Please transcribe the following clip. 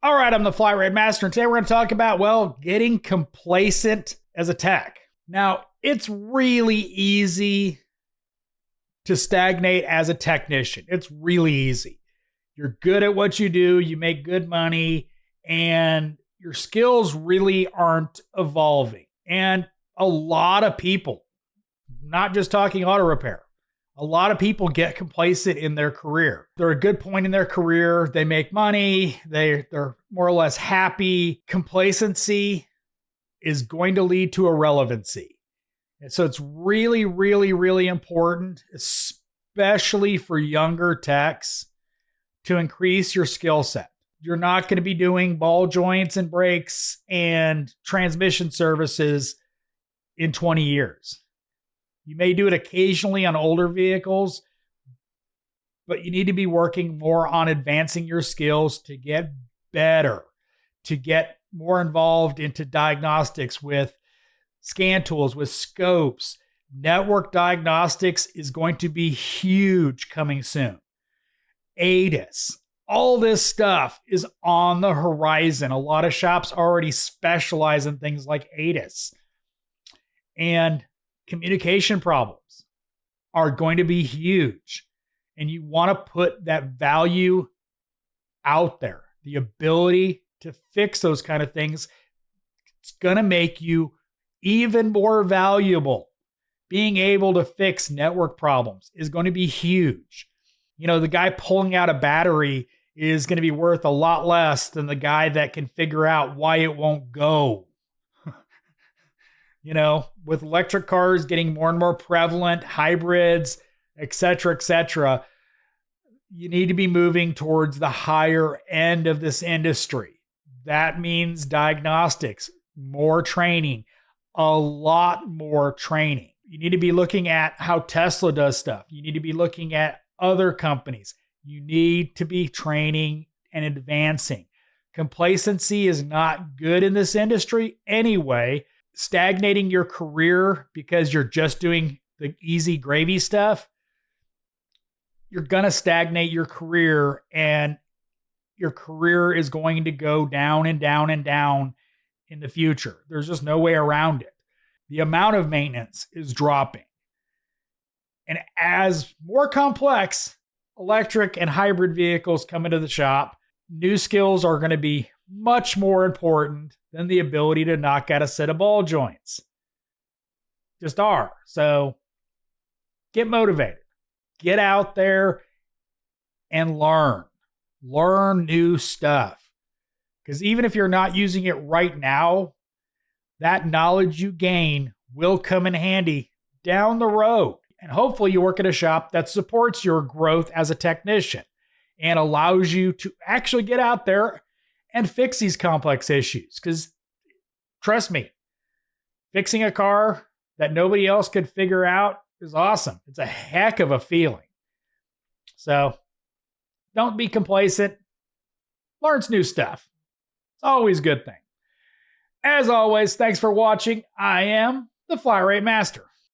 All right, I'm the Fly Rate Master, and today we're going to talk about, well, getting complacent as a tech. Now, it's really easy to stagnate as a technician. It's really easy. You're good at what you do, you make good money, and your skills really aren't evolving. And a lot of people, not just talking auto repair, a lot of people get complacent in their career. They're a good point in their career. They make money. They're more or less happy. Complacency is going to lead to irrelevancy. And so it's really, really, really important, especially for younger techs, to increase your skill set. You're not going to be doing ball joints and brakes and transmission services in 20 years. You may do it occasionally on older vehicles, but you need to be working more on advancing your skills to get better, to get more involved into diagnostics with scan tools, with scopes. Network diagnostics is going to be huge coming soon. ADAS, all this stuff is on the horizon. A lot of shops already specialize in things like ADAS. And communication problems are going to be huge. And you want to put that value out there. The ability to fix those kind of things, it's going to make you even more valuable. Being able to fix network problems is going to be huge. You know, the guy pulling out a battery is going to be worth a lot less than the guy that can figure out why it won't go. You know, with electric cars getting more and more prevalent, hybrids, et cetera, you need to be moving towards the higher end of this industry. That means diagnostics, more training, a lot more training. You need to be looking at how Tesla does stuff. You need to be looking at other companies. You need to be training and advancing. Complacency is not good in this industry anyway. Stagnating your career because you're just doing the easy gravy stuff, you're going to stagnate your career, and your career is going to go down and down and down in the future. There's just no way around it. The amount of maintenance is dropping. And as more complex electric and hybrid vehicles come into the shop, new skills are going to be much more important than the ability to knock out a set of ball joints. Just are. So get motivated. Get out there and learn. Learn new stuff. Because even if you're not using it right now, that knowledge you gain will come in handy down the road. And hopefully you work at a shop that supports your growth as a technician and allows you to actually get out there and fix these complex issues. Because trust me, fixing a car that nobody else could figure out is awesome. It's a heck of a feeling. So don't be complacent. Learn new stuff. It's always a good thing. As always, thanks for watching. I am the Fly Rate Master.